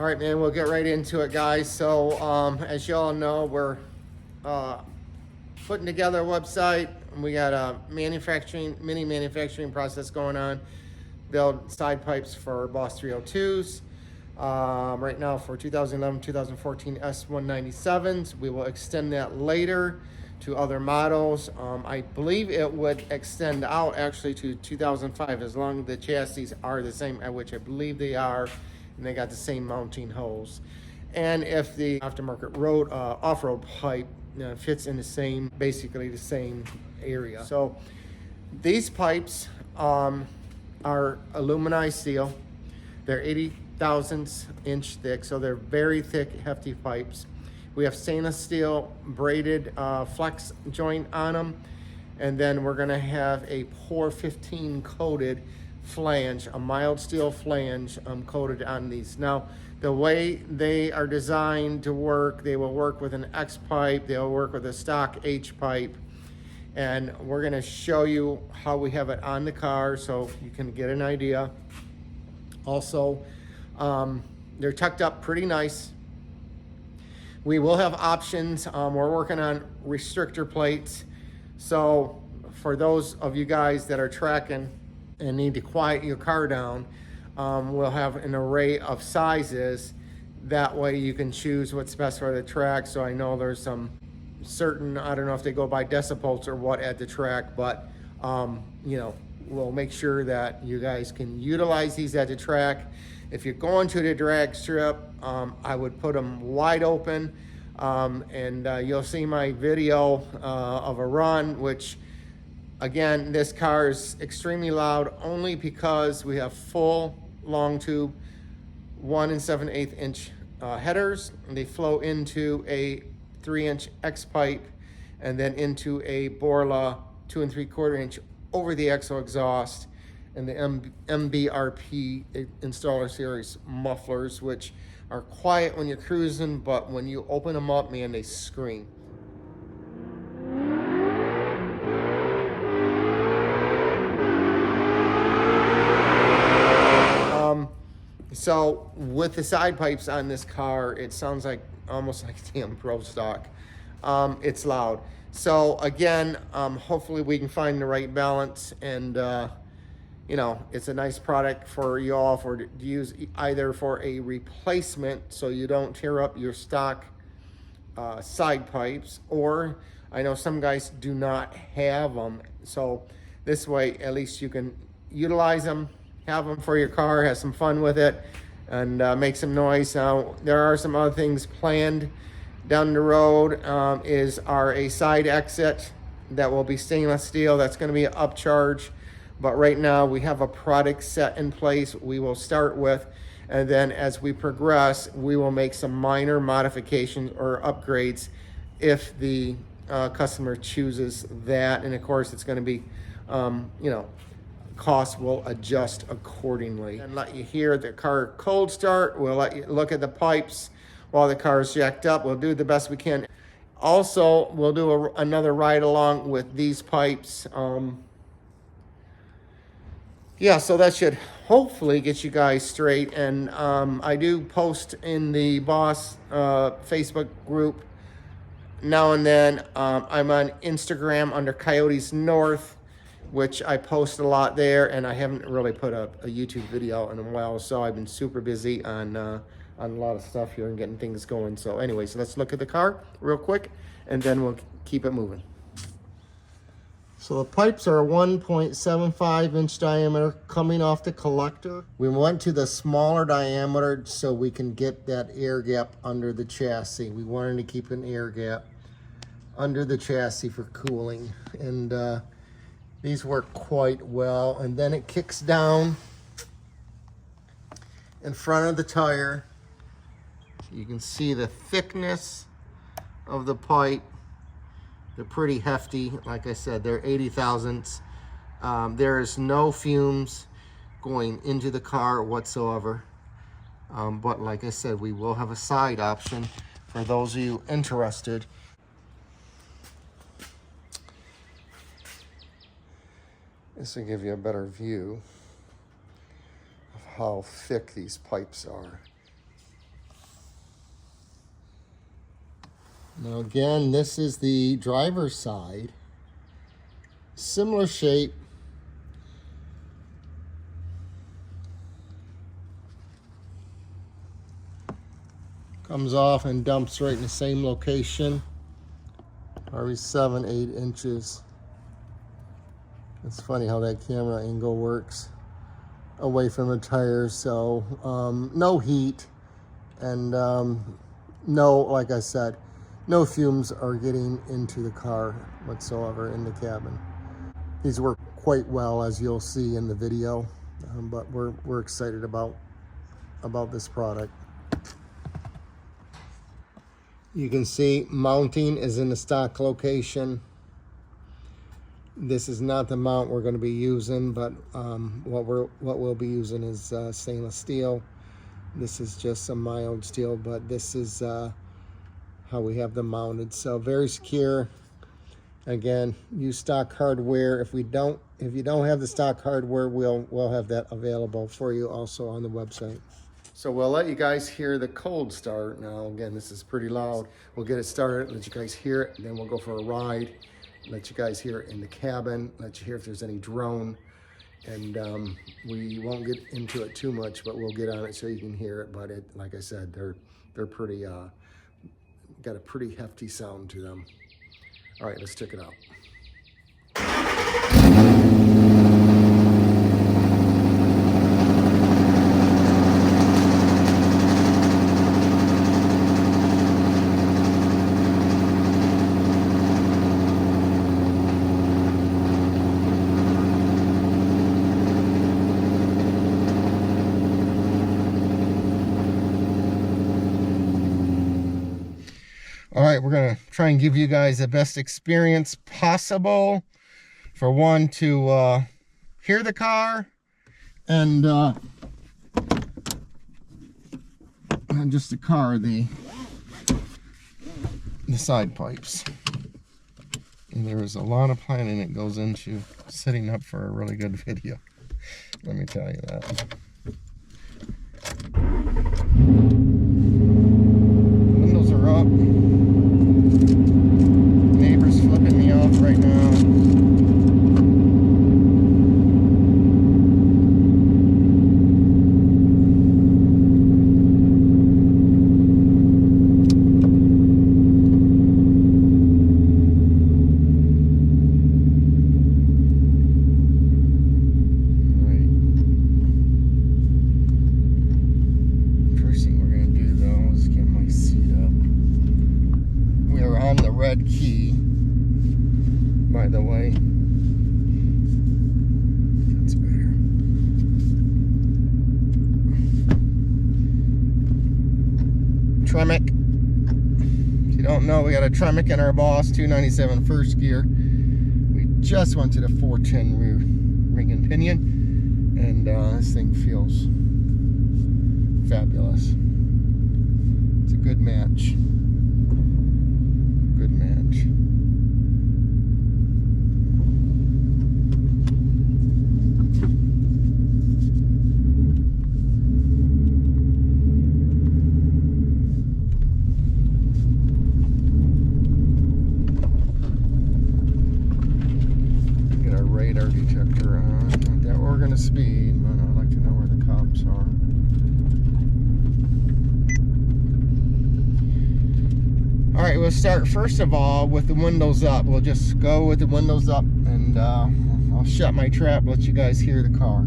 All right, man, we'll get right into it, guys. So as y'all know, we're putting together a website. We got a mini manufacturing process going on. Build side pipes for Boss 302s. Right now for 2011, 2014 S197s. We will extend that later to other models. I believe it would extend out actually to 2005 as long as the chassis are the same, which I believe they are, and they got the same mounting holes. And if the aftermarket road off-road pipe fits in basically the same area. So these pipes are aluminized steel. They're 80 thousandths inch thick, so they're very thick, hefty pipes. We have stainless steel braided flex joint on them, and then we're gonna have a POR 15 coated flange, a mild steel flange coated on these. Now, the way they are designed to work, they will work with an X pipe, they'll work with a stock H pipe, and we're gonna show you how we have it on the car so you can get an idea. Also, they're tucked up pretty nice. We will have options. We're working on restrictor plates. So for those of you guys that are tracking and need to quiet your car down, we'll have an array of sizes. That way you can choose what's best for the track. So I know there's some certain, I don't know if they go by decibels or what at the track, but you know, we'll make sure that you guys can utilize these at the track. If you're going to the drag strip, I would put them wide open, and you'll see my video of a run, which again, this car is extremely loud only because we have full long tube 1 7/8 inch headers, and they flow into a 3-inch X pipe and then into a Borla 2 3/4 inch over the exo exhaust, and the MBRP installer series mufflers, which are quiet when you're cruising, but when you open them up, man, they scream. So with the side pipes on this car, it sounds like almost like damn Pro Stock. It's loud. So again, hopefully we can find the right balance, and you know, it's a nice product for you all to use either for a replacement so you don't tear up your stock side pipes, or I know some guys do not have them. So this way, at least you can utilize them, have them for your car, have some fun with it, and make some noise. Now, there are some other things planned down the road. Is a side exit that will be stainless steel. That's going to be an upcharge. But right now we have a product set in place we will start with, and then as we progress, we will make some minor modifications or upgrades if the customer chooses that. And of course, it's going to be, you know, costs will adjust accordingly. And let you hear the car cold start. We'll let you look at the pipes while the car is jacked up. We'll do the best we can. Also, we'll do another ride along with these pipes. Yeah, so that should hopefully get you guys straight. And I do post in the Boss Facebook group now and then. I'm on Instagram under Coyotes North, which I post a lot there, and I haven't really put a YouTube video in a while, so I've been super busy on a lot of stuff here and getting things going. So anyways, let's look at the car real quick, and then we'll keep it moving. So the pipes are 1.75 inch diameter coming off the collector. We went to the smaller diameter so we can get that air gap under the chassis. We wanted to keep an air gap under the chassis for cooling, and these work quite well. And then it kicks down in front of the tire. You can see the thickness of the pipe. They're pretty hefty. Like I said, they're 80 thousandths. There is no fumes going into the car whatsoever. But like I said, we will have a side option for those of you interested. This will give you a better view of how thick these pipes are. Now again, this is the driver's side. Similar shape. Comes off and dumps right in the same location. Probably 7-8 inches. It's funny how that camera angle works away from the tires. So no heat, and no, like I said, no fumes are getting into the car whatsoever in the cabin. These work quite well, as you'll see in the video, but we're excited about this product. You can see mounting is in the stock location. This is not the mount we're going to be using, but what we'll be using is stainless steel. This is just some mild steel, but this is how we have them mounted. So very secure. Again, use stock hardware. If you don't have the stock hardware, we'll have that available for you also on the website. So we'll let you guys hear the cold start. Now again, this is pretty loud. We'll get it started, let you guys hear it, and then we'll go for a ride. Let you guys hear it in the cabin, let you hear if there's any drone. And we won't get into it too much, but we'll get on it so you can hear it. But like I said, they're pretty, got a pretty hefty sound to them. All right, let's check it out. All right, we're gonna try and give you guys the best experience possible. For one, to hear the car, and just the car, the side pipes. And there's a lot of planning that goes into setting up for a really good video. Let me tell you that. Windows are up. Neighbor's flipping me off right now. Red key, by the way. That's better. Tremec. If you don't know, we got a Tremec in our Boss 297 first gear. We just went to the 410 rear ring and pinion, and this thing feels fabulous. It's a good match. Good match. Get our radar detector on. Not that we're gonna speed, but I'd like to know where the cops are. All right, we'll start first of all with the windows up. We'll just go with the windows up, and I'll shut my trap, let you guys hear the car.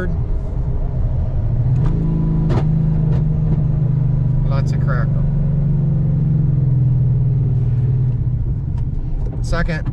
third. Lots of crackle. Second.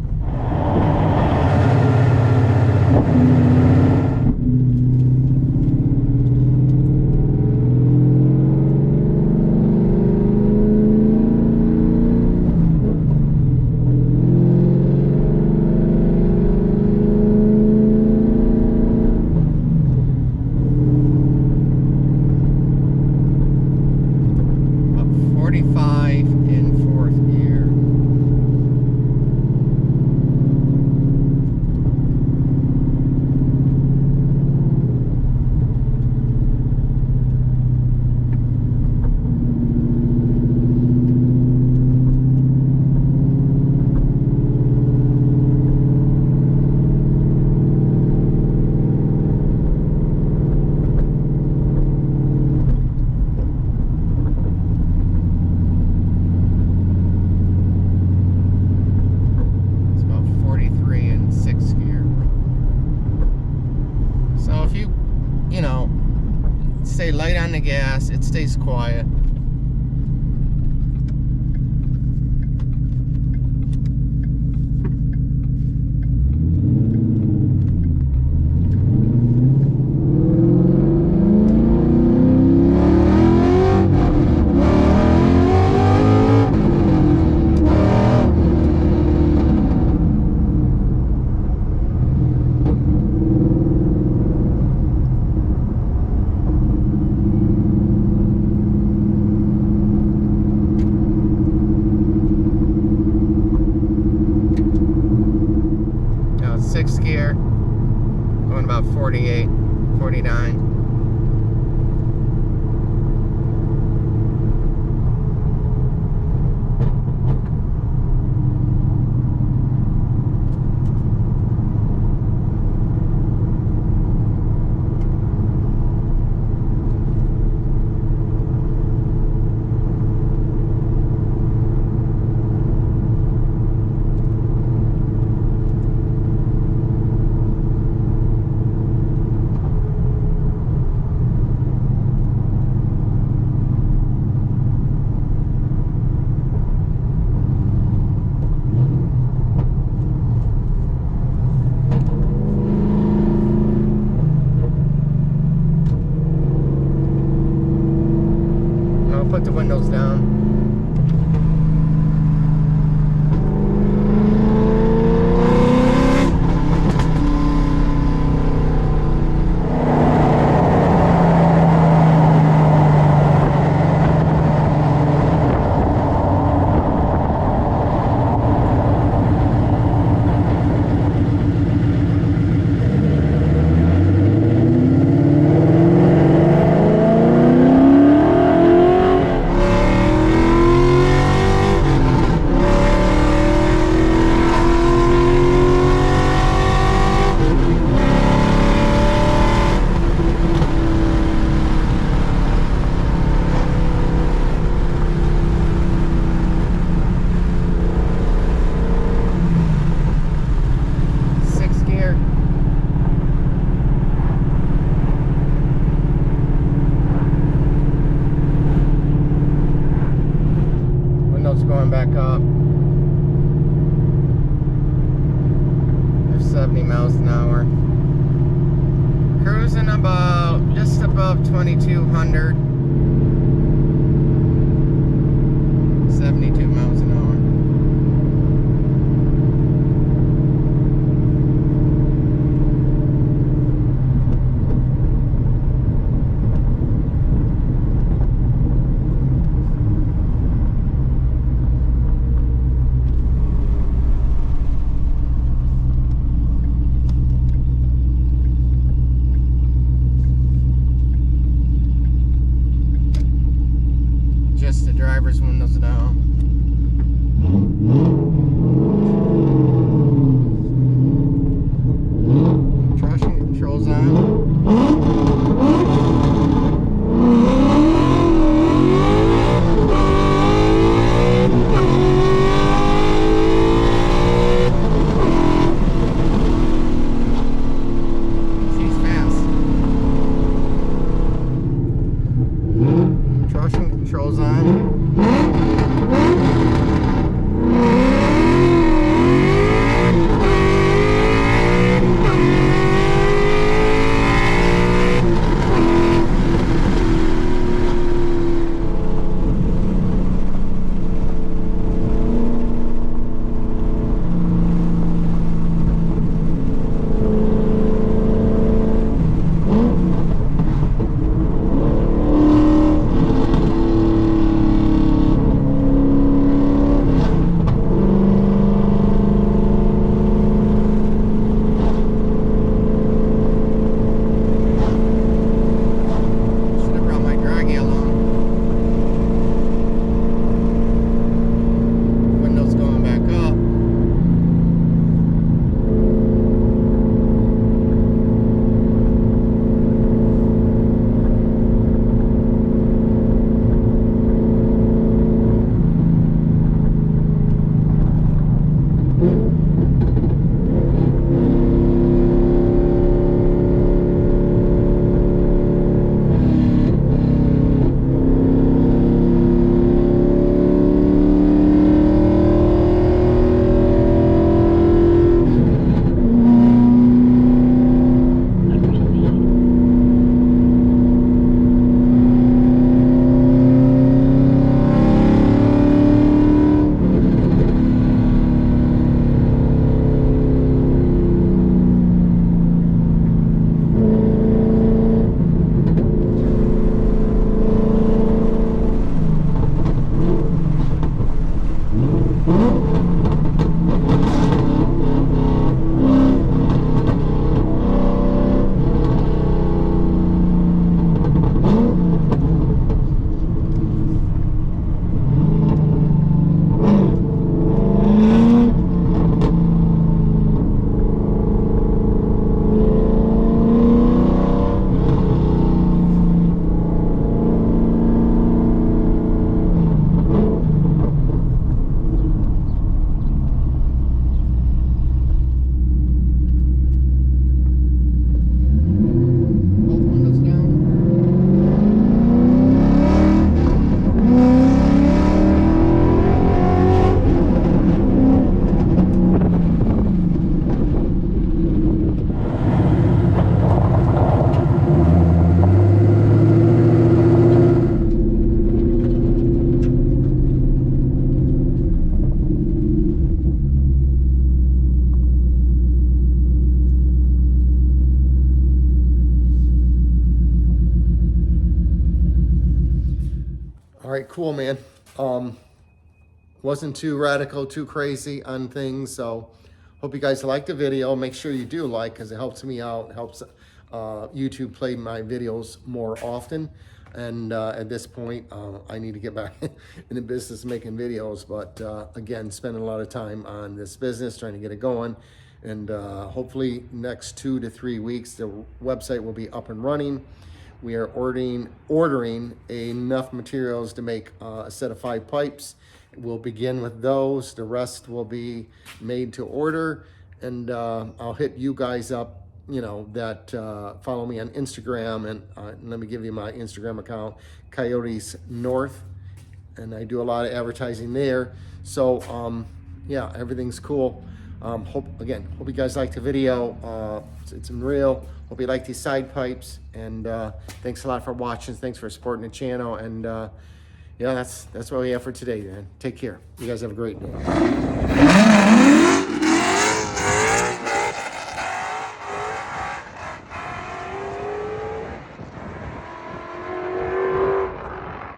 Stay light on the gas, it stays quiet. Sixth gear, going about 48, 49. Put the windows down. Going back up. There's 70 miles an hour. Cruising about just above 2,200. 72 miles an hour. The driver's windows down. Traction controls on. She's fast. All right, cool, man. Wasn't too radical, too crazy on things, so hope you guys liked the video. Make sure you do like, because it helps me out, helps YouTube play my videos more often. And at this point, I need to get back in the business making videos. But again, spending a lot of time on this business, trying to get it going. And hopefully next 2 to 3 weeks, the website will be up and running. We are ordering enough materials to make a set of 5 pipes. We'll begin with those. The rest will be made to order. And I'll hit you guys up, you know, that follow me on Instagram, and let me give you my Instagram account, Coyotes North, and I do a lot of advertising there. So yeah, everything's cool. Hope you guys liked the video. It's real. Hope you like these side pipes, and thanks a lot for watching. Thanks for supporting the channel, and yeah, that's what we have for today, man. Take care. You guys have a great day.